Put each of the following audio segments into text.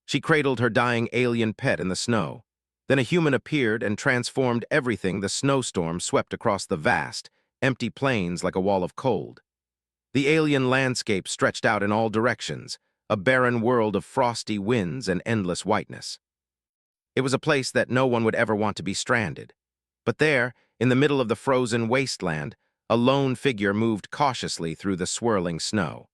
She cradled her dying alien pet in the snow. Then a human appeared and transformed everything. The snowstorm swept across the vast, empty plains like a wall of cold. The alien landscape stretched out in all directions, a barren world of frosty winds and endless whiteness. It was a place that no one would ever want to be stranded. But there, in the middle of the frozen wasteland, a lone figure moved cautiously through the swirling snow.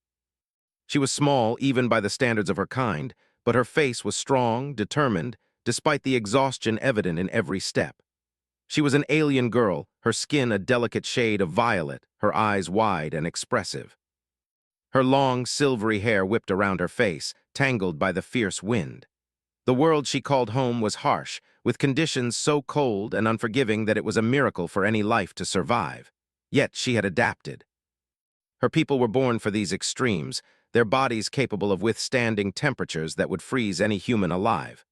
She was small, even by the standards of her kind, but her face was strong, determined, despite the exhaustion evident in every step. She was an alien girl, her skin a delicate shade of violet, her eyes wide and expressive. Her long, silvery hair whipped around her face, tangled by the fierce wind. The world she called home was harsh, with conditions so cold and unforgiving that it was a miracle for any life to survive. Yet she had adapted. Her people were born for these extremes, their bodies capable of withstanding temperatures that would freeze any human alive.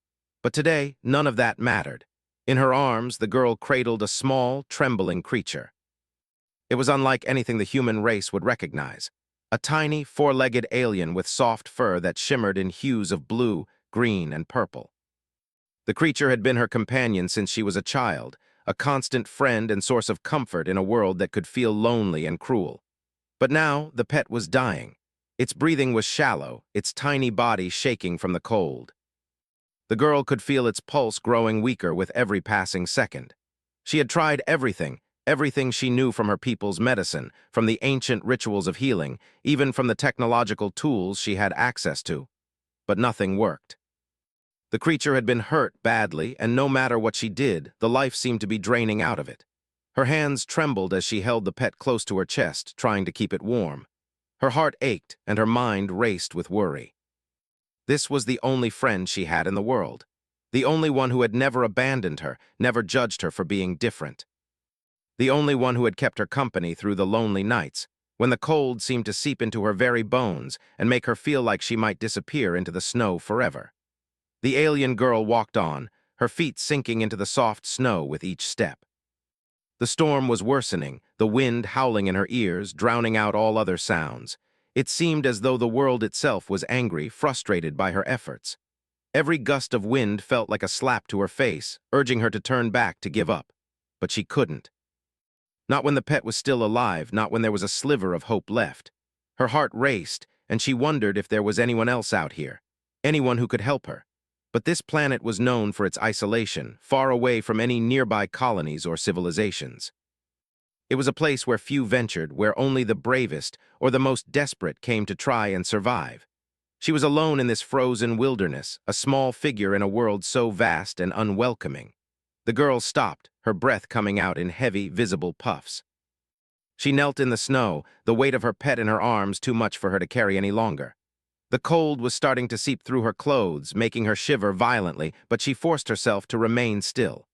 But today, none of that mattered. In her arms, the girl cradled a small, trembling creature. It was unlike anything the human race would recognize. A tiny, four-legged alien with soft fur that shimmered in hues of blue, green, and purple. The creature had been her companion since she was a child, a constant friend and source of comfort in a world that could feel lonely and cruel. But now, the pet was dying. Its breathing was shallow, its tiny body shaking from the cold. The girl could feel its pulse growing weaker with every passing second. She had tried everything she knew from her people's medicine, from the ancient rituals of healing, even from the technological tools she had access to. But nothing worked. The creature had been hurt badly, and no matter what she did, the life seemed to be draining out of it. Her hands trembled as she held the pet close to her chest, trying to keep it warm. Her heart ached, and her mind raced with worry. This was the only friend she had in the world. The only one who had never abandoned her, never judged her for being different. The only one who had kept her company through the lonely nights, when the cold seemed to seep into her very bones and make her feel like she might disappear into the snow forever. The alien girl walked on, her feet sinking into the soft snow with each step. The storm was worsening, the wind howling in her ears, drowning out all other sounds. It seemed as though the world itself was angry, frustrated by her efforts. Every gust of wind felt like a slap to her face, urging her to turn back, to give up. But she couldn't. Not when the pet was still alive, not when there was a sliver of hope left. Her heart raced, and she wondered if there was anyone else out here, anyone who could help her. But this planet was known for its isolation, far away from any nearby colonies or civilizations. It was a place where few ventured, where only the bravest or the most desperate came to try and survive. She was alone in this frozen wilderness, a small figure in a world so vast and unwelcoming. The girl stopped, her breath coming out in heavy, visible puffs. She knelt in the snow, the weight of her pet in her arms too much for her to carry any longer. The cold was starting to seep through her clothes, making her shiver violently, but she forced herself to remain still.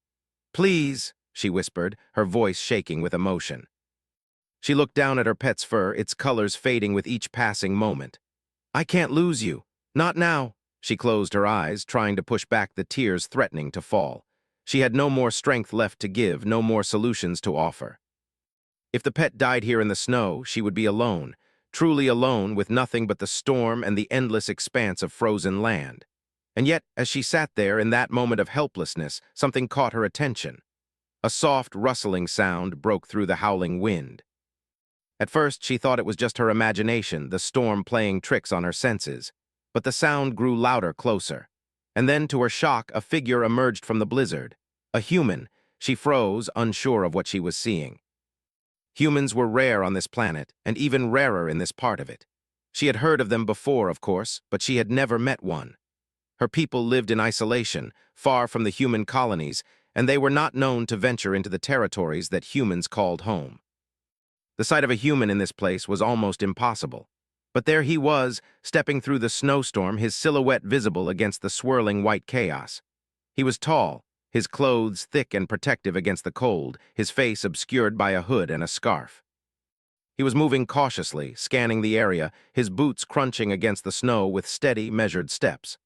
"Please," she whispered, her voice shaking with emotion. She looked down at her pet's fur, its colors fading with each passing moment. "I can't lose you. Not now." She closed her eyes, trying to push back the tears threatening to fall. She had no more strength left to give, no more solutions to offer. If the pet died here in the snow, she would be alone. Truly alone, with nothing but the storm and the endless expanse of frozen land. And yet, as she sat there in that moment of helplessness, something caught her attention. A soft, rustling sound broke through the howling wind. At first, she thought it was just her imagination, the storm playing tricks on her senses. But the sound grew louder, closer. And then, to her shock, a figure emerged from the blizzard. A human. She froze, unsure of what she was seeing. Humans were rare on this planet, and even rarer in this part of it. She had heard of them before, of course, but she had never met one. Her people lived in isolation, far from the human colonies, and they were not known to venture into the territories that humans called home. The sight of a human in this place was almost impossible. But there he was, stepping through the snowstorm, his silhouette visible against the swirling white chaos. He was tall, his clothes thick and protective against the cold, his face obscured by a hood and a scarf. He was moving cautiously, scanning the area, his boots crunching against the snow with steady, measured steps.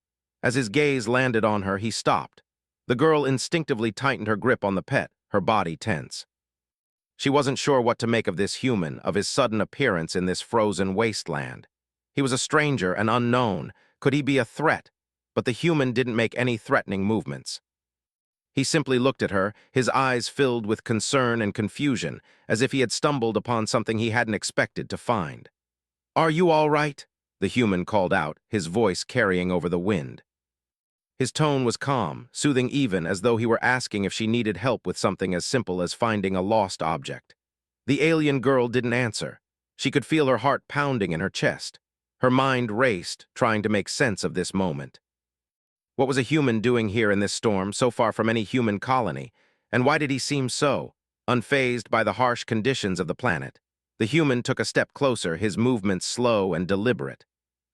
As his gaze landed on her, he stopped. The girl instinctively tightened her grip on the pet, her body tense. She wasn't sure what to make of this human, of his sudden appearance in this frozen wasteland. He was a stranger, an unknown. Could he be a threat? but the human didn't make any threatening movements. He simply looked at her, his eyes filled with concern and confusion, as if he had stumbled upon something he hadn't expected to find. "Are you all right?" the human called out, his voice carrying over the wind. His tone was calm, soothing, even as though he were asking if she needed help with something as simple as finding a lost object. The alien girl didn't answer. She could feel her heart pounding in her chest. Her mind raced, trying to make sense of this moment. What was a human doing here in this storm, so far from any human colony? And why did he seem so unfazed by the harsh conditions of the planet? The human took a step closer, his movements slow and deliberate.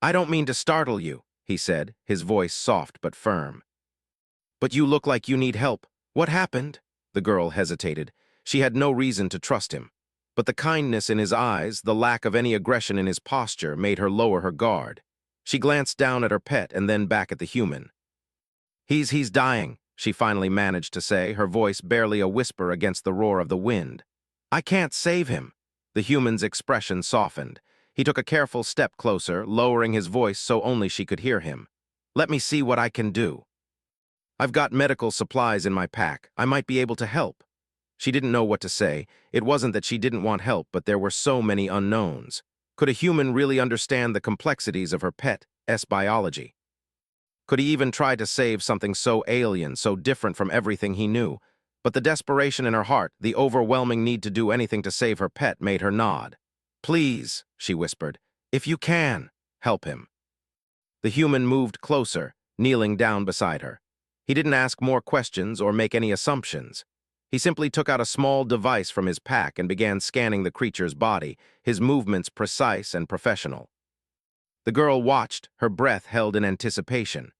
"I don't mean to startle you," he said, his voice soft but firm. "But you look like you need help. What happened?" The girl hesitated. She had no reason to trust him. But the kindness in his eyes, the lack of any aggression in his posture, made her lower her guard. She glanced down at her pet and then back at the human. He's dying," she finally managed to say, her voice barely a whisper against the roar of the wind. "I can't save him." The human's expression softened. He took a careful step closer, lowering his voice so only she could hear him. "Let me see what I can do. I've got medical supplies in my pack. I might be able to help." She didn't know what to say. It wasn't that she didn't want help, but there were so many unknowns. Could a human really understand the complexities of her pet's biology? Could he even try to save something so alien, so different from everything he knew? But the desperation in her heart, the overwhelming need to do anything to save her pet, made her nod. "Please," she whispered, "if you can, help him." The human moved closer, kneeling down beside her. He didn't ask more questions or make any assumptions. He simply took out a small device from his pack and began scanning the creature's body, his movements precise and professional. The girl watched, her breath held in anticipation.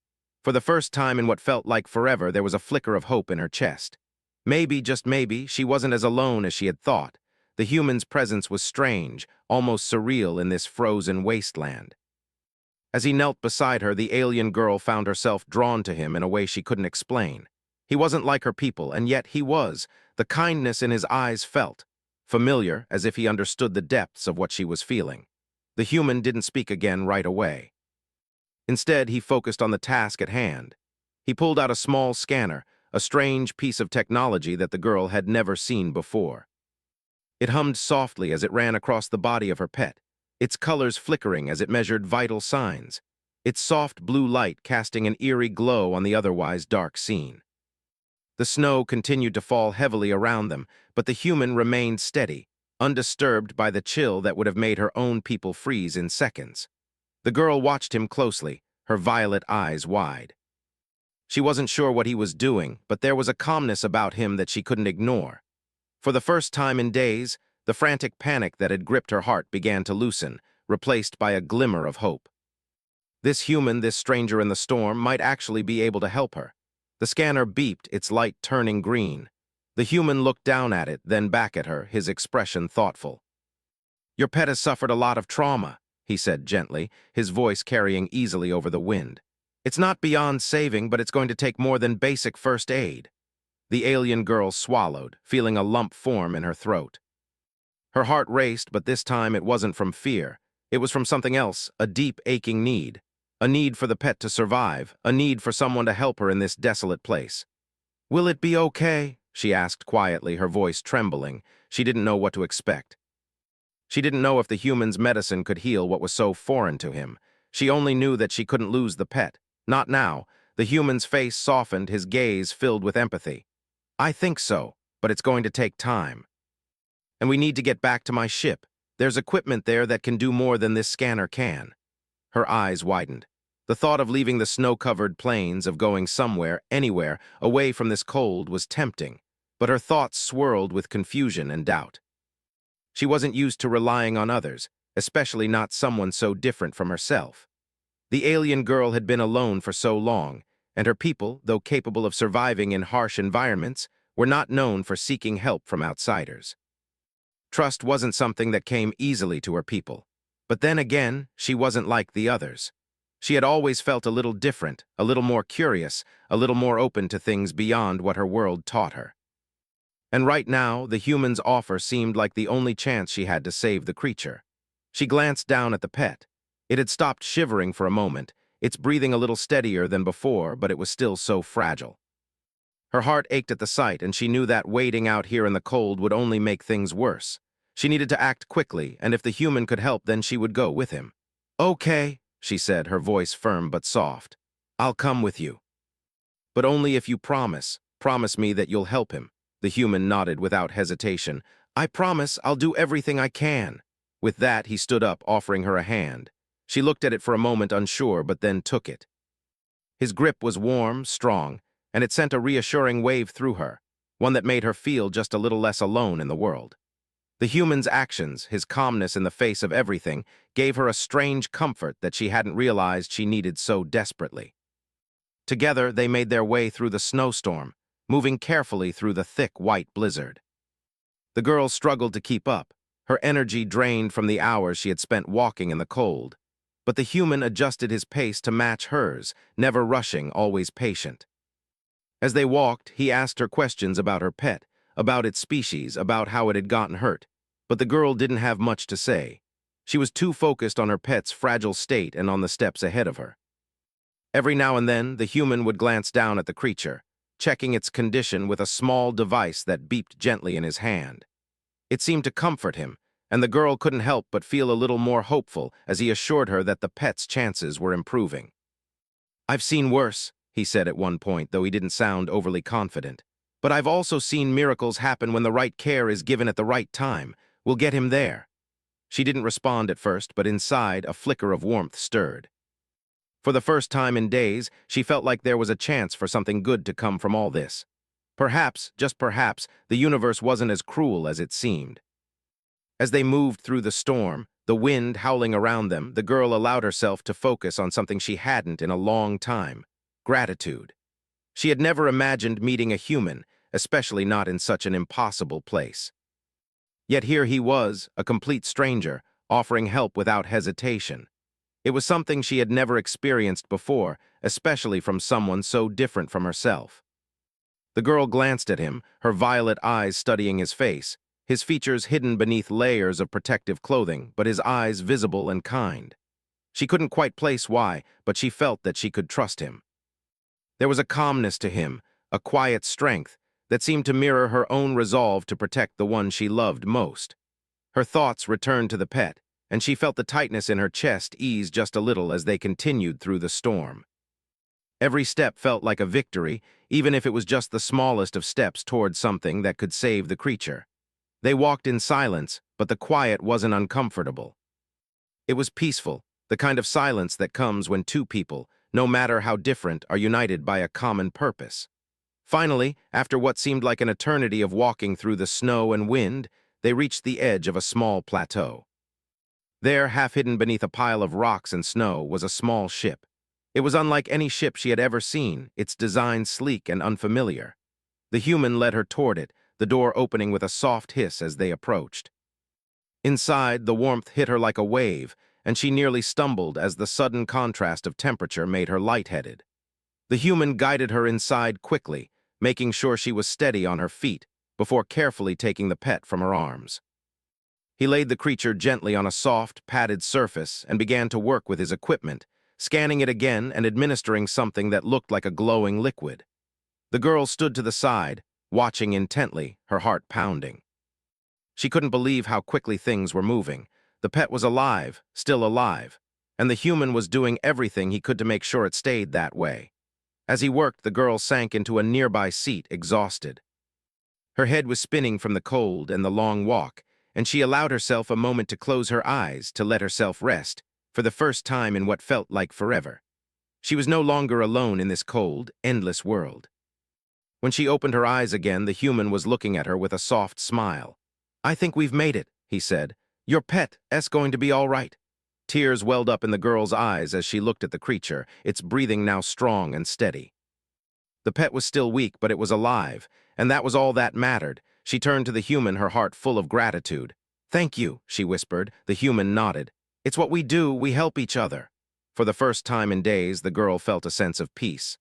For the first time in what felt like forever, there was a flicker of hope in her chest. Maybe, just maybe, she wasn't as alone as she had thought. The human's presence was strange, almost surreal in this frozen wasteland. As he knelt beside her, the alien girl found herself drawn to him in a way she couldn't explain. He wasn't like her people, and yet he was. The kindness in his eyes felt familiar, as if he understood the depths of what she was feeling. The human didn't speak again right away. Instead, he focused on the task at hand. He pulled out a small scanner, a strange piece of technology that the girl had never seen before. It hummed softly as it ran across the body of her pet, its colors flickering as it measured vital signs, its soft blue light casting an eerie glow on the otherwise dark scene. The snow continued to fall heavily around them, but the human remained steady, undisturbed by the chill that would have made her own people freeze in seconds. The girl watched him closely, her violet eyes wide. She wasn't sure what he was doing, but there was a calmness about him that she couldn't ignore. For the first time in days, the frantic panic that had gripped her heart began to loosen, replaced by a glimmer of hope. This human, this stranger in the storm, might actually be able to help her. The scanner beeped, its light turning green. The human looked down at it, then back at her, his expression thoughtful. "Your pet has suffered a lot of trauma," he said gently, his voice carrying easily over the wind. "It's not beyond saving, but it's going to take more than basic first aid." The alien girl swallowed, feeling a lump form in her throat. Her heart raced, but this time it wasn't from fear. It was from something else, a deep, aching need. A need for the pet to survive, a need for someone to help her in this desolate place. "Will it be okay?" she asked quietly, her voice trembling. She didn't know what to expect. She didn't know if the human's medicine could heal what was so foreign to him. She only knew that she couldn't lose the pet. Not now. The human's face softened, his gaze filled with empathy. "I think so, but it's going to take time. And we need to get back to my ship. There's equipment there that can do more than this scanner can." Her eyes widened. The thought of leaving the snow-covered plains, of going somewhere, anywhere, away from this cold was tempting, but her thoughts swirled with confusion and doubt. She wasn't used to relying on others, especially not someone so different from herself. The alien girl had been alone for so long, and her people, though capable of surviving in harsh environments, were not known for seeking help from outsiders. Trust wasn't something that came easily to her people. But then again, she wasn't like the others. She had always felt a little different, a little more curious, a little more open to things beyond what her world taught her. And right now, the human's offer seemed like the only chance she had to save the creature. She glanced down at the pet. It had stopped shivering for a moment, It's breathing a little steadier than before, but it was still so fragile. Her heart ached at the sight, and she knew that waiting out here in the cold would only make things worse. She needed to act quickly, and if the human could help, then she would go with him. "Okay," she said, her voice firm but soft. "I'll come with you. But only if you promise. Promise me that you'll help him." The human nodded without hesitation. "I promise I'll do everything I can." With that, he stood up, offering her a hand. She looked at it for a moment, unsure, but then took it. His grip was warm, strong, and it sent a reassuring wave through her, one that made her feel just a little less alone in the world. The human's actions, his calmness in the face of everything, gave her a strange comfort that she hadn't realized she needed so desperately. Together, they made their way through the snowstorm, moving carefully through the thick white blizzard. The girl struggled to keep up, her energy drained from the hours she had spent walking in the cold. But the human adjusted his pace to match hers, never rushing, always patient. As they walked, he asked her questions about her pet, about its species, about how it had gotten hurt. But the girl didn't have much to say. She was too focused on her pet's fragile state and on the steps ahead of her. Every now and then, the human would glance down at the creature, checking its condition with a small device that beeped gently in his hand. It seemed to comfort him, and the girl couldn't help but feel a little more hopeful as he assured her that the pet's chances were improving. "I've seen worse," he said at one point, though he didn't sound overly confident. "But I've also seen miracles happen when the right care is given at the right time. We'll get him there." She didn't respond at first, but inside, a flicker of warmth stirred. For the first time in days, she felt like there was a chance for something good to come from all this. Perhaps, just perhaps, the universe wasn't as cruel as it seemed. As they moved through the storm, the wind howling around them, the girl allowed herself to focus on something she hadn't in a long time: gratitude. She had never imagined meeting a human, especially not in such an impossible place. Yet here he was, a complete stranger, offering help without hesitation. It was something she had never experienced before, especially from someone so different from herself. The girl glanced at him, her violet eyes studying his face, his features hidden beneath layers of protective clothing, but his eyes visible and kind. She couldn't quite place why, but she felt that she could trust him. There was a calmness to him, a quiet strength, that seemed to mirror her own resolve to protect the one she loved most. Her thoughts returned to the pet, and she felt the tightness in her chest ease just a little as they continued through the storm. Every step felt like a victory, even if it was just the smallest of steps towards something that could save the creature. They walked in silence, but the quiet wasn't uncomfortable. It was peaceful, the kind of silence that comes when two people, no matter how different, are united by a common purpose. Finally, after what seemed like an eternity of walking through the snow and wind, they reached the edge of a small plateau. There, half hidden beneath a pile of rocks and snow, was a small ship. It was unlike any ship she had ever seen, its design sleek and unfamiliar. The human led her toward it, the door opening with a soft hiss as they approached. Inside, the warmth hit her like a wave, and she nearly stumbled as the sudden contrast of temperature made her lightheaded. The human guided her inside quickly, making sure she was steady on her feet, before carefully taking the pet from her arms. He laid the creature gently on a soft, padded surface and began to work with his equipment, scanning it again and administering something that looked like a glowing liquid. The girl stood to the side, watching intently, her heart pounding. She couldn't believe how quickly things were moving. The pet was alive, still alive, and the human was doing everything he could to make sure it stayed that way. As he worked, the girl sank into a nearby seat, exhausted. Her head was spinning from the cold and the long walk, and she allowed herself a moment to close her eyes, to let herself rest, for the first time in what felt like forever. She was no longer alone in this cold, endless world. When she opened her eyes again, the human was looking at her with a soft smile. "I think we've made it," he said. "Your pet's going to be all right." Tears welled up in the girl's eyes as she looked at the creature, its breathing now strong and steady. The pet was still weak, but it was alive, and that was all that mattered. She turned to the human, her heart full of gratitude. "Thank you," she whispered. The human nodded. "It's what we do, we help each other." For the first time in days, the girl felt a sense of peace.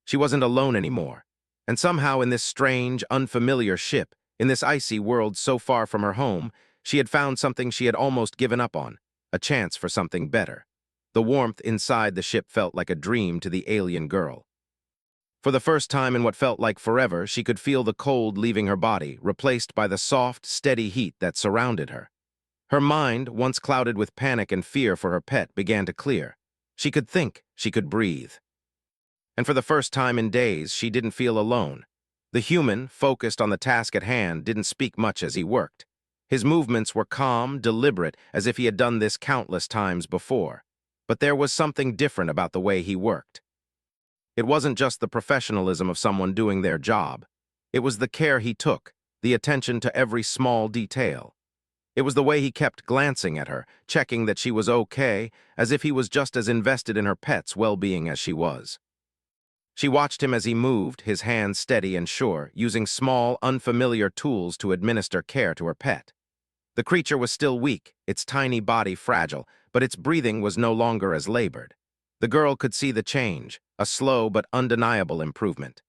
She wasn't alone anymore, and somehow in this strange, unfamiliar ship, in this icy world so far from her home, she had found something she had almost given up on, a chance for something better. The warmth inside the ship felt like a dream to the alien girl. For the first time in what felt like forever, she could feel the cold leaving her body, replaced by the soft, steady heat that surrounded her. Her mind, once clouded with panic and fear for her pet, began to clear. She could think, she could breathe. And for the first time in days, she didn't feel alone. The human, focused on the task at hand, didn't speak much as he worked. His movements were calm, deliberate, as if he had done this countless times before. But there was something different about the way he worked. It wasn't just the professionalism of someone doing their job. It was the care he took, the attention to every small detail. It was the way he kept glancing at her, checking that she was okay, as if he was just as invested in her pet's well-being as she was. She watched him as he moved, his hands steady and sure, using small, unfamiliar tools to administer care to her pet. The creature was still weak, its tiny body fragile, but its breathing was no longer as labored. The girl could see the change, a slow but undeniable improvement.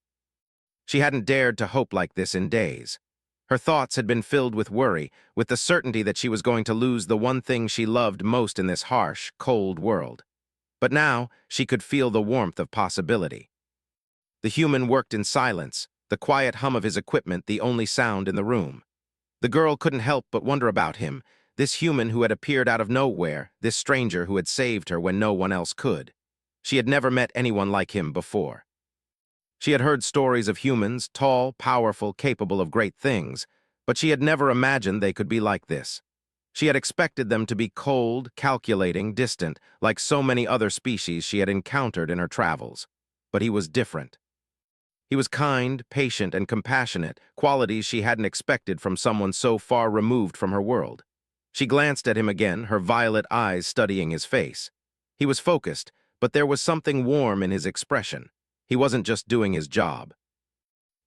She hadn't dared to hope like this in days. Her thoughts had been filled with worry, with the certainty that she was going to lose the one thing she loved most in this harsh, cold world. But now, she could feel the warmth of possibility. The human worked in silence, the quiet hum of his equipment the only sound in the room. The girl couldn't help but wonder about him, this human who had appeared out of nowhere, this stranger who had saved her when no one else could. She had never met anyone like him before. She had heard stories of humans, tall, powerful, capable of great things, but she had never imagined they could be like this. She had expected them to be cold, calculating, distant, like so many other species she had encountered in her travels. But he was different. He was kind, patient, and compassionate, qualities she hadn't expected from someone so far removed from her world. She glanced at him again, her violet eyes studying his face. He was focused, but there was something warm in his expression. He wasn't just doing his job.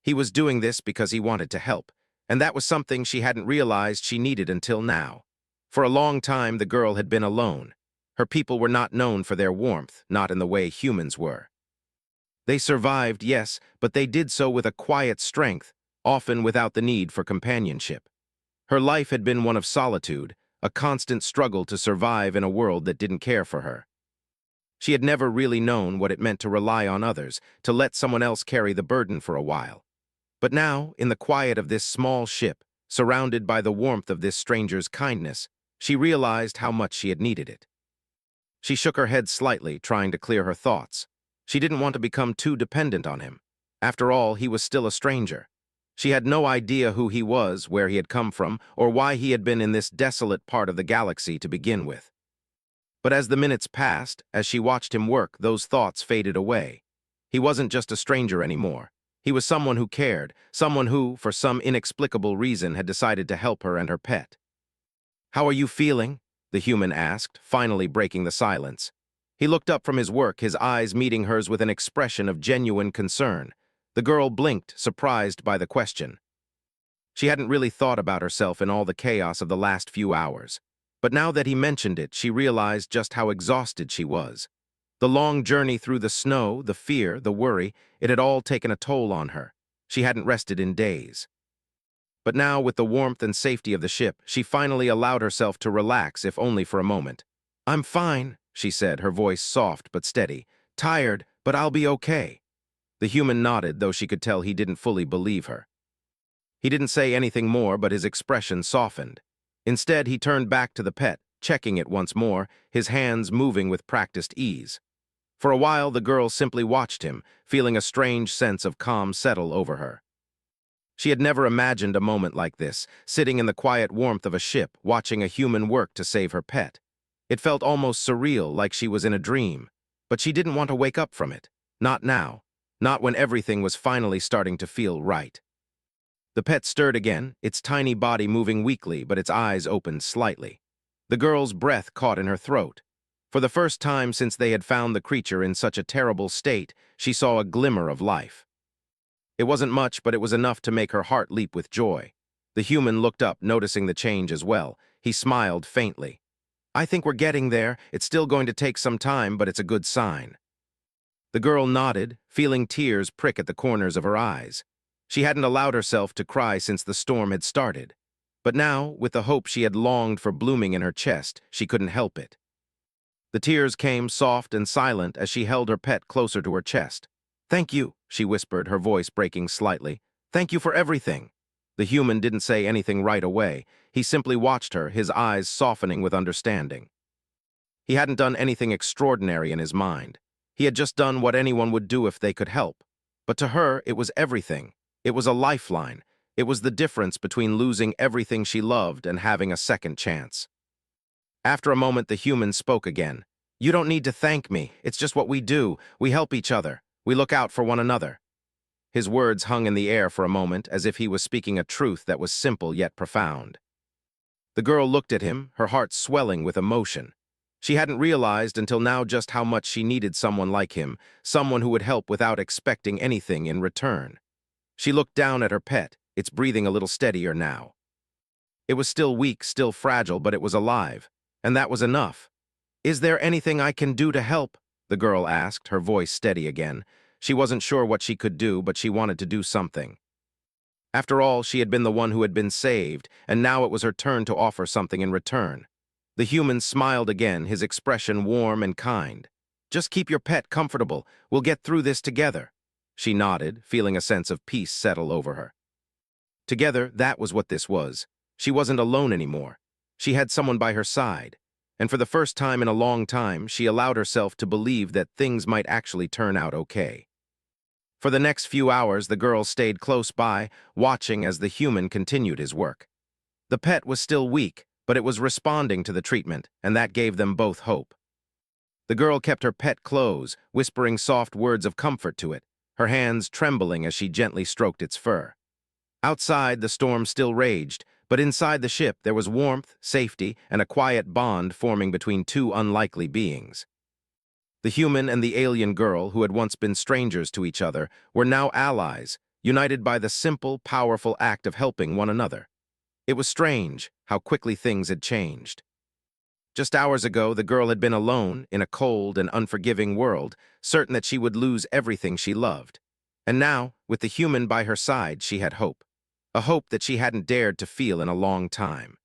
He was doing this because he wanted to help, and that was something she hadn't realized she needed until now. For a long time, the girl had been alone. Her people were not known for their warmth, not in the way humans were. They survived, yes, but they did so with a quiet strength, often without the need for companionship. Her life had been one of solitude, a constant struggle to survive in a world that didn't care for her. She had never really known what it meant to rely on others, to let someone else carry the burden for a while. But now, in the quiet of this small ship, surrounded by the warmth of this stranger's kindness, she realized how much she had needed it. She shook her head slightly, trying to clear her thoughts. She didn't want to become too dependent on him. After all, he was still a stranger. She had no idea who he was, where he had come from, or why he had been in this desolate part of the galaxy to begin with. But as the minutes passed, as she watched him work, those thoughts faded away. He wasn't just a stranger anymore. He was someone who cared, someone who, for some inexplicable reason, had decided to help her and her pet. "How are you feeling?" the human asked, finally breaking the silence. He looked up from his work, his eyes meeting hers with an expression of genuine concern. The girl blinked, surprised by the question. She hadn't really thought about herself in all the chaos of the last few hours. But now that he mentioned it, she realized just how exhausted she was. The long journey through the snow, the fear, the worry, it had all taken a toll on her. She hadn't rested in days. But now, with the warmth and safety of the ship, she finally allowed herself to relax, if only for a moment. "I'm fine," she said, her voice soft but steady. "Tired, but I'll be okay." The human nodded, though she could tell he didn't fully believe her. He didn't say anything more, but his expression softened. Instead, he turned back to the pet, checking it once more, his hands moving with practiced ease. For a while, the girl simply watched him, feeling a strange sense of calm settle over her. She had never imagined a moment like this, sitting in the quiet warmth of a ship, watching a human work to save her pet. It felt almost surreal, like she was in a dream. But she didn't want to wake up from it. Not now. Not when everything was finally starting to feel right. The pet stirred again, its tiny body moving weakly, but its eyes opened slightly. The girl's breath caught in her throat. For the first time since they had found the creature in such a terrible state, she saw a glimmer of life. It wasn't much, but it was enough to make her heart leap with joy. The human looked up, noticing the change as well. He smiled faintly. "I think we're getting there. It's still going to take some time, but it's a good sign." The girl nodded, feeling tears prick at the corners of her eyes. She hadn't allowed herself to cry since the storm had started. But now, with the hope she had longed for blooming in her chest, she couldn't help it. The tears came soft and silent as she held her pet closer to her chest. "Thank you," she whispered, her voice breaking slightly. "Thank you for everything." The human didn't say anything right away. He simply watched her, his eyes softening with understanding. He hadn't done anything extraordinary in his mind. He had just done what anyone would do if they could help. But to her, it was everything. It was a lifeline. It was the difference between losing everything she loved and having a second chance. After a moment, the human spoke again. "You don't need to thank me. It's just what we do. We help each other. We look out for one another." His words hung in the air for a moment, as if he was speaking a truth that was simple yet profound. The girl looked at him, her heart swelling with emotion. She hadn't realized until now just how much she needed someone like him, someone who would help without expecting anything in return. She looked down at her pet, its breathing a little steadier now. It was still weak, still fragile, but it was alive, and that was enough. "Is there anything I can do to help?" the girl asked, her voice steady again. She wasn't sure what she could do, but she wanted to do something. After all, she had been the one who had been saved, and now it was her turn to offer something in return. The human smiled again, his expression warm and kind. "Just keep your pet comfortable. We'll get through this together." She nodded, feeling a sense of peace settle over her. Together, that was what this was. She wasn't alone anymore. She had someone by her side. And for the first time in a long time, she allowed herself to believe that things might actually turn out okay. For the next few hours, the girl stayed close by, watching as the human continued his work. The pet was still weak, but it was responding to the treatment, and that gave them both hope. The girl kept her pet close, whispering soft words of comfort to it, her hands trembling as she gently stroked its fur. Outside, the storm still raged, but inside the ship there was warmth, safety, and a quiet bond forming between two unlikely beings. The human and the alien girl, who had once been strangers to each other, were now allies, united by the simple, powerful act of helping one another. It was strange how quickly things had changed. Just hours ago, the girl had been alone in a cold and unforgiving world, certain that she would lose everything she loved. And now, with the human by her side, she had hope. A hope that she hadn't dared to feel in a long time.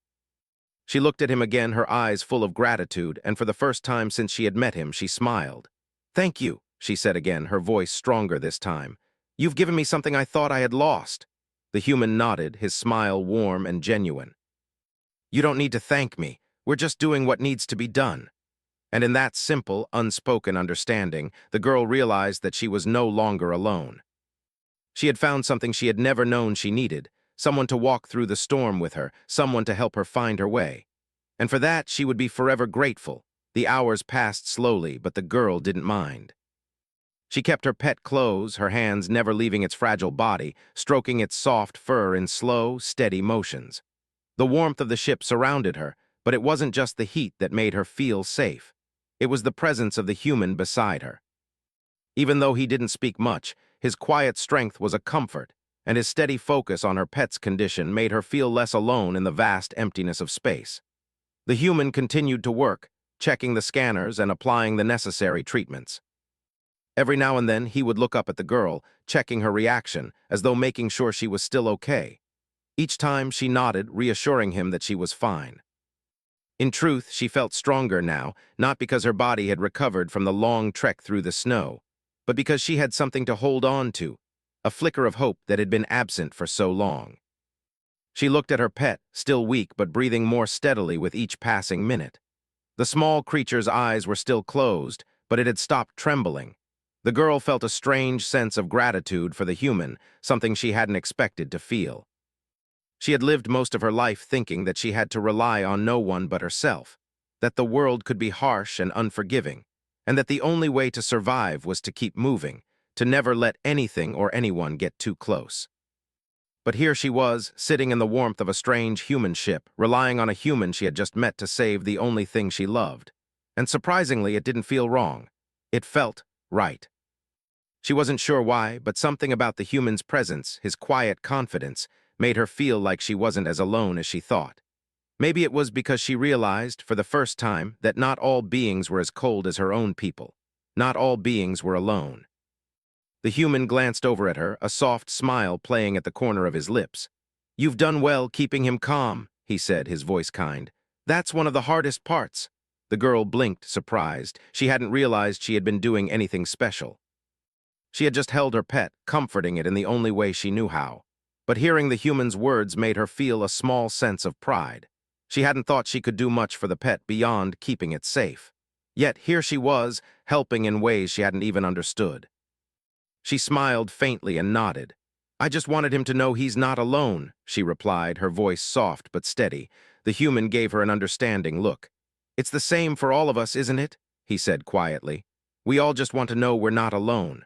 She looked at him again, her eyes full of gratitude, and for the first time since she had met him, she smiled. "Thank you," she said again, her voice stronger this time. "You've given me something I thought I had lost." The human nodded, his smile warm and genuine. "You don't need to thank me. We're just doing what needs to be done." And in that simple, unspoken understanding, the girl realized that she was no longer alone. She had found something she had never known she needed, someone to walk through the storm with her, someone to help her find her way. And for that, she would be forever grateful. The hours passed slowly, but the girl didn't mind. She kept her pet close, her hands never leaving its fragile body, stroking its soft fur in slow, steady motions. The warmth of the ship surrounded her, but it wasn't just the heat that made her feel safe. It was the presence of the human beside her. Even though he didn't speak much, his quiet strength was a comfort, and his steady focus on her pet's condition made her feel less alone in the vast emptiness of space. The human continued to work, checking the scanners and applying the necessary treatments. Every now and then, he would look up at the girl, checking her reaction, as though making sure she was still okay. Each time, she nodded, reassuring him that she was fine. In truth, she felt stronger now, not because her body had recovered from the long trek through the snow, but because she had something to hold on to, a flicker of hope that had been absent for so long. She looked at her pet, still weak but breathing more steadily with each passing minute. The small creature's eyes were still closed, but it had stopped trembling. The girl felt a strange sense of gratitude for the human, something she hadn't expected to feel. She had lived most of her life thinking that she had to rely on no one but herself, that the world could be harsh and unforgiving, and that the only way to survive was to keep moving, to never let anything or anyone get too close. But here she was, sitting in the warmth of a strange human ship, relying on a human she had just met to save the only thing she loved. And surprisingly, it didn't feel wrong. It felt right. She wasn't sure why, but something about the human's presence, his quiet confidence, made her feel like she wasn't as alone as she thought. Maybe it was because she realized, for the first time, that not all beings were as cold as her own people. Not all beings were alone. The human glanced over at her, a soft smile playing at the corner of his lips. "You've done well keeping him calm," he said, his voice kind. "That's one of the hardest parts." The girl blinked, surprised. She hadn't realized she had been doing anything special. She had just held her pet, comforting it in the only way she knew how. But hearing the human's words made her feel a small sense of pride. She hadn't thought she could do much for the pet beyond keeping it safe. Yet here she was, helping in ways she hadn't even understood. She smiled faintly and nodded. "I just wanted him to know he's not alone," she replied, her voice soft but steady. The human gave her an understanding look. "It's the same for all of us, isn't it?" he said quietly. "We all just want to know we're not alone."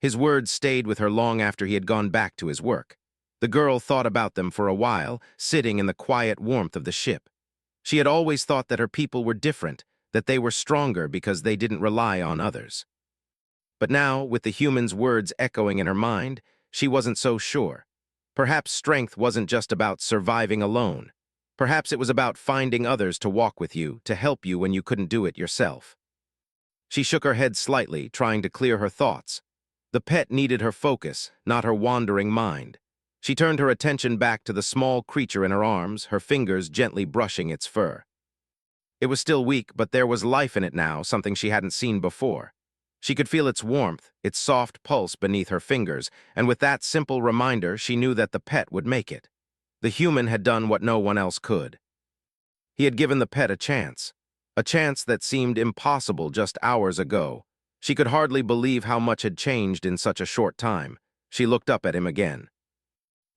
His words stayed with her long after he had gone back to his work. The girl thought about them for a while, sitting in the quiet warmth of the ship. She had always thought that her people were different, that they were stronger because they didn't rely on others. But now, with the human's words echoing in her mind, she wasn't so sure. Perhaps strength wasn't just about surviving alone. Perhaps it was about finding others to walk with you, to help you when you couldn't do it yourself. She shook her head slightly, trying to clear her thoughts. The pet needed her focus, not her wandering mind. She turned her attention back to the small creature in her arms, her fingers gently brushing its fur. It was still weak, but there was life in it now, something she hadn't seen before. She could feel its warmth, its soft pulse beneath her fingers, and with that simple reminder, she knew that the pet would make it. The human had done what no one else could. He had given the pet a chance that seemed impossible just hours ago. She could hardly believe how much had changed in such a short time. She looked up at him again.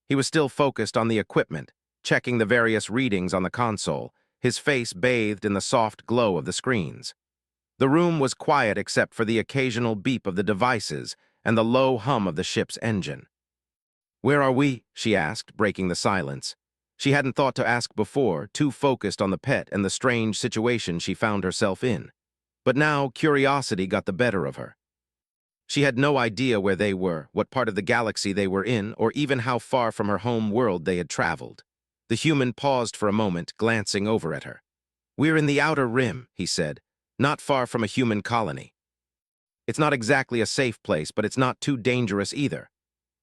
He was still focused on the equipment, checking the various readings on the console, his face bathed in the soft glow of the screens. The room was quiet except for the occasional beep of the devices and the low hum of the ship's engine. "Where are we?" she asked, breaking the silence. She hadn't thought to ask before, too focused on the pet and the strange situation she found herself in. But now curiosity got the better of her. She had no idea where they were, what part of the galaxy they were in, or even how far from her home world they had traveled. The human paused for a moment, glancing over at her. "We're in the Outer Rim," he said, "not far from a human colony. It's not exactly a safe place, but it's not too dangerous either."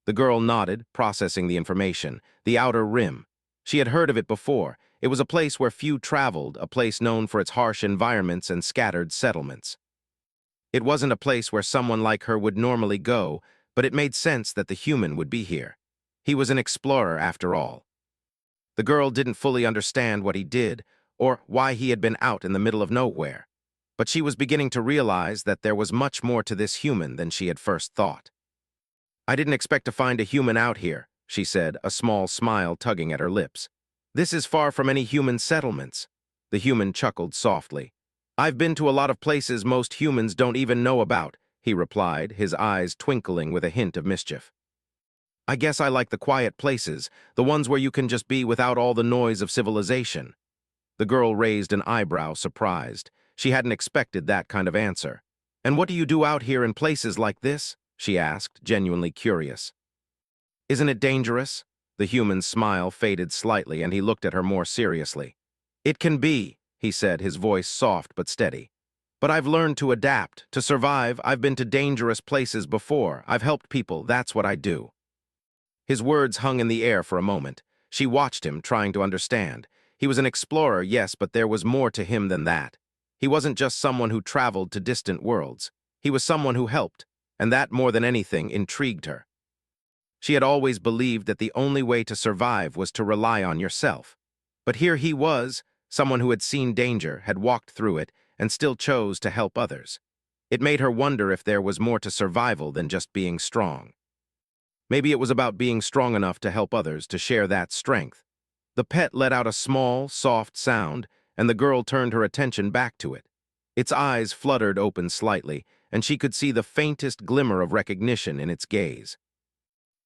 The girl nodded, processing the information. The Outer Rim. She had heard of it before. It was a place where few traveled, a place known for its harsh environments and scattered settlements. It wasn't a place where someone like her would normally go, but it made sense that the human would be here. He was an explorer, after all. The girl didn't fully understand what he did, or why he had been out in the middle of nowhere. But she was beginning to realize that there was much more to this human than she had first thought. "I didn't expect to find a human out here," she said, a small smile tugging at her lips. "This is far from any human settlements." The human chuckled softly. "I've been to a lot of places most humans don't even know about," he replied, his eyes twinkling with a hint of mischief. "I guess I like the quiet places, the ones where you can just be without all the noise of civilization." The girl raised an eyebrow, surprised. She hadn't expected that kind of answer. "And what do you do out here in places like this?" she asked, genuinely curious. "Isn't it dangerous?" The human's smile faded slightly, and he looked at her more seriously. "It can be," he said, his voice soft but steady. "But I've learned to adapt, to survive. I've been to dangerous places before. I've helped people. That's what I do." His words hung in the air for a moment. She watched him, trying to understand. He was an explorer, yes, but there was more to him than that. He wasn't just someone who traveled to distant worlds. He was someone who helped, and that, more than anything, intrigued her. She had always believed that the only way to survive was to rely on yourself. But here he was, someone who had seen danger, had walked through it, and still chose to help others. It made her wonder if there was more to survival than just being strong. Maybe it was about being strong enough to help others, to share that strength. The pet let out a small, soft sound, and the girl turned her attention back to it. Its eyes fluttered open slightly, and she could see the faintest glimmer of recognition in its gaze.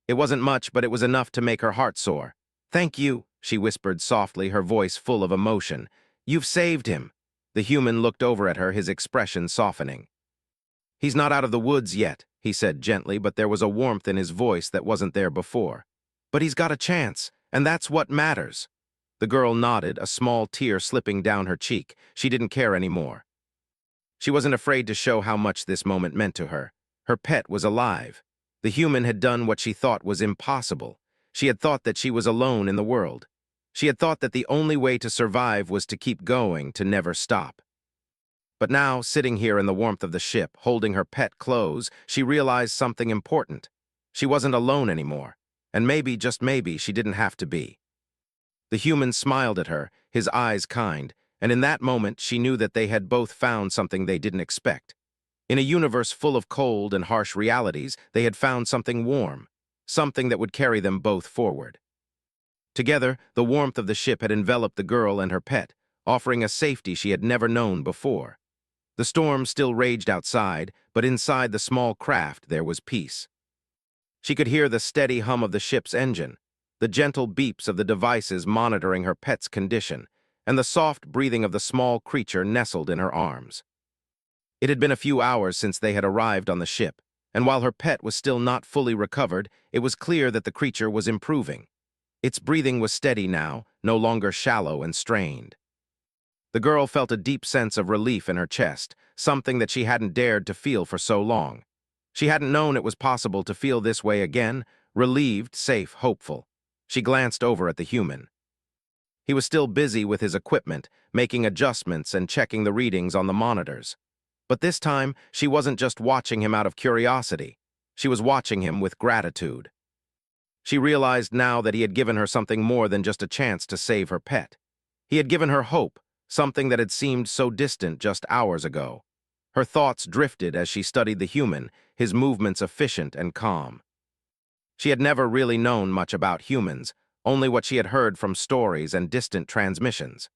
It wasn't much, but it was enough to make her heart soar. "Thank you," she whispered softly, her voice full of emotion. "You've saved him." The human looked over at her, his expression softening. "He's not out of the woods yet," he said gently, but there was a warmth in his voice that wasn't there before. "But he's got a chance, and that's what matters." The girl nodded, a small tear slipping down her cheek. She didn't care anymore. She wasn't afraid to show how much this moment meant to her. Her pet was alive. The human had done what she thought was impossible. She had thought that she was alone in the world. She had thought that the only way to survive was to keep going, to never stop. But now, sitting here in the warmth of the ship, holding her pet close, she realized something important. She wasn't alone anymore, and maybe, just maybe, she didn't have to be. The human smiled at her, his eyes kind, and in that moment she knew that they had both found something they didn't expect. In a universe full of cold and harsh realities, they had found something warm, something that would carry them both forward. Together, the warmth of the ship had enveloped the girl and her pet, offering a safety she had never known before. The storm still raged outside, but inside the small craft there was peace. She could hear the steady hum of the ship's engine, the gentle beeps of the devices monitoring her pet's condition, and the soft breathing of the small creature nestled in her arms. It had been a few hours since they had arrived on the ship, and while her pet was still not fully recovered, it was clear that the creature was improving. Its breathing was steady now, no longer shallow and strained. The girl felt a deep sense of relief in her chest, something that she hadn't dared to feel for so long. She hadn't known it was possible to feel this way again, relieved, safe, hopeful. She glanced over at the human. He was still busy with his equipment, making adjustments and checking the readings on the monitors. But this time, she wasn't just watching him out of curiosity. She was watching him with gratitude. She realized now that he had given her something more than just a chance to save her pet. He had given her hope, something that had seemed so distant just hours ago. Her thoughts drifted as she studied the human, his movements efficient and calm. She had never really known much about humans, only what she had heard from stories and distant transmissions.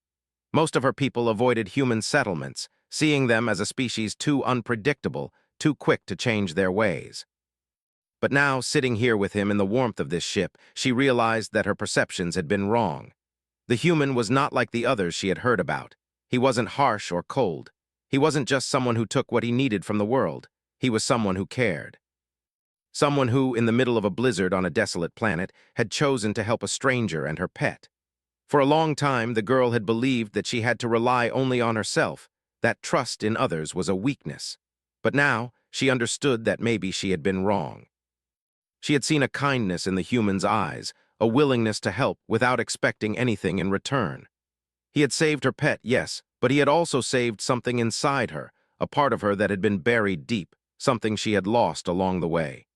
Most of her people avoided human settlements, seeing them as a species too unpredictable, too quick to change their ways. But now, sitting here with him in the warmth of this ship, she realized that her perceptions had been wrong. The human was not like the others she had heard about. He wasn't harsh or cold. He wasn't just someone who took what he needed from the world. He was someone who cared. Someone who, in the middle of a blizzard on a desolate planet, had chosen to help a stranger and her pet. For a long time, the girl had believed that she had to rely only on herself, that trust in others was a weakness. But now, she understood that maybe she had been wrong. She had seen a kindness in the human's eyes, a willingness to help without expecting anything in return. He had saved her pet, yes, but he had also saved something inside her, a part of her that had been buried deep, something she had lost along the way.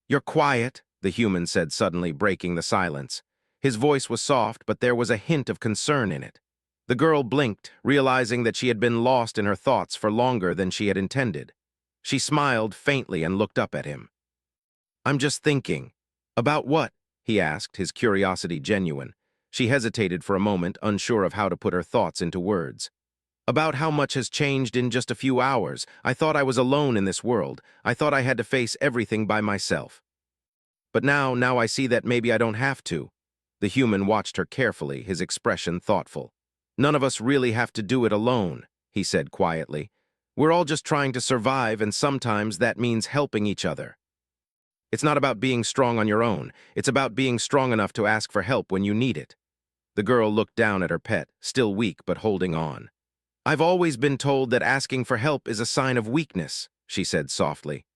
"You're quiet," the human said suddenly, breaking the silence. His voice was soft, but there was a hint of concern in it. The girl blinked, realizing that she had been lost in her thoughts for longer than she had intended. She smiled faintly and looked up at him. "I'm just thinking." "About what?" he asked, his curiosity genuine. She hesitated for a moment, unsure of how to put her thoughts into words. "About how much has changed in just a few hours. I thought I was alone in this world. I thought I had to face everything by myself. But now I see that maybe I don't have to." The human watched her carefully, his expression thoughtful. "None of us really have to do it alone," he said quietly. "We're all just trying to survive, and sometimes that means helping each other. It's not about being strong on your own. It's about being strong enough to ask for help when you need it." The girl looked down at her pet, still weak but holding on. "I've always been told that asking for help is a sign of weakness," she said softly.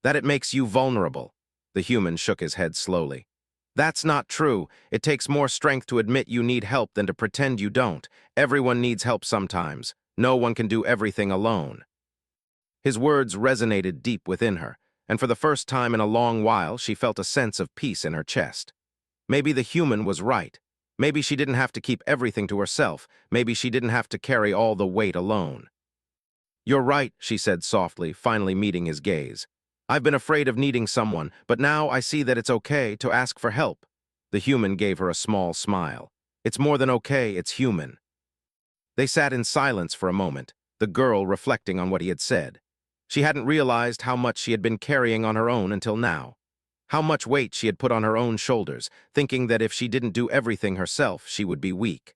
"That it makes you vulnerable." The human shook his head slowly. "That's not true. It takes more strength to admit you need help than to pretend you don't. Everyone needs help sometimes. No one can do everything alone." His words resonated deep within her, and for the first time in a long while she felt a sense of peace in her chest. Maybe the human was right. Maybe she didn't have to keep everything to herself. Maybe she didn't have to carry all the weight alone. "You're right," she said softly, finally meeting his gaze. "I've been afraid of needing someone, but now I see that it's okay to ask for help." The human gave her a small smile. "It's more than okay, it's human." They sat in silence for a moment, the girl reflecting on what he had said. She hadn't realized how much she had been carrying on her own until now. How much weight she had put on her own shoulders, thinking that if she didn't do everything herself, she would be weak.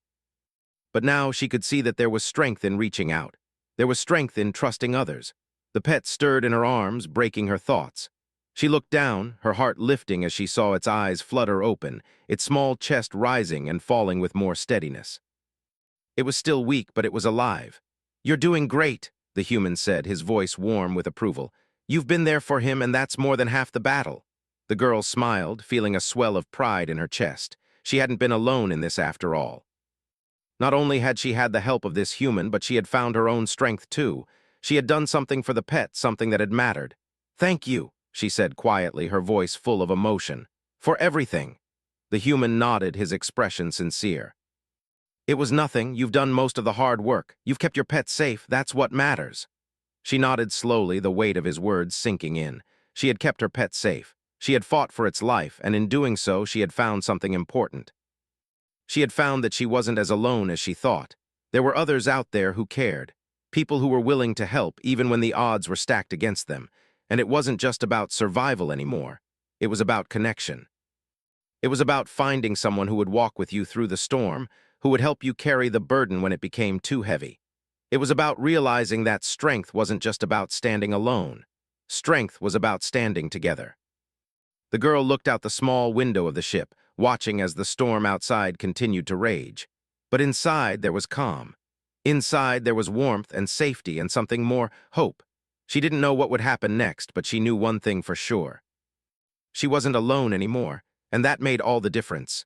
But now she could see that there was strength in reaching out. There was strength in trusting others. The pet stirred in her arms, breaking her thoughts. She looked down, her heart lifting as she saw its eyes flutter open, its small chest rising and falling with more steadiness. It was still weak, but it was alive. "You're doing great," the human said, his voice warm with approval. "You've been there for him, and that's more than half the battle." The girl smiled, feeling a swell of pride in her chest. She hadn't been alone in this after all. Not only had she had the help of this human, but she had found her own strength too. She had done something for the pet, something that had mattered. "Thank you," she said quietly, her voice full of emotion. "For everything." The human nodded, his expression sincere. "It was nothing. You've done most of the hard work. You've kept your pet safe. That's what matters." She nodded slowly, the weight of his words sinking in. She had kept her pet safe. She had fought for its life, and in doing so, she had found something important. She had found that she wasn't as alone as she thought. There were others out there who cared, people who were willing to help even when the odds were stacked against them. And it wasn't just about survival anymore. It was about connection. It was about finding someone who would walk with you through the storm, who would help you carry the burden when it became too heavy. It was about realizing that strength wasn't just about standing alone. Strength was about standing together. The girl looked out the small window of the ship, watching as the storm outside continued to rage. But inside there was calm. Inside there was warmth and safety and something more, hope. She didn't know what would happen next, but she knew one thing for sure. She wasn't alone anymore, and that made all the difference.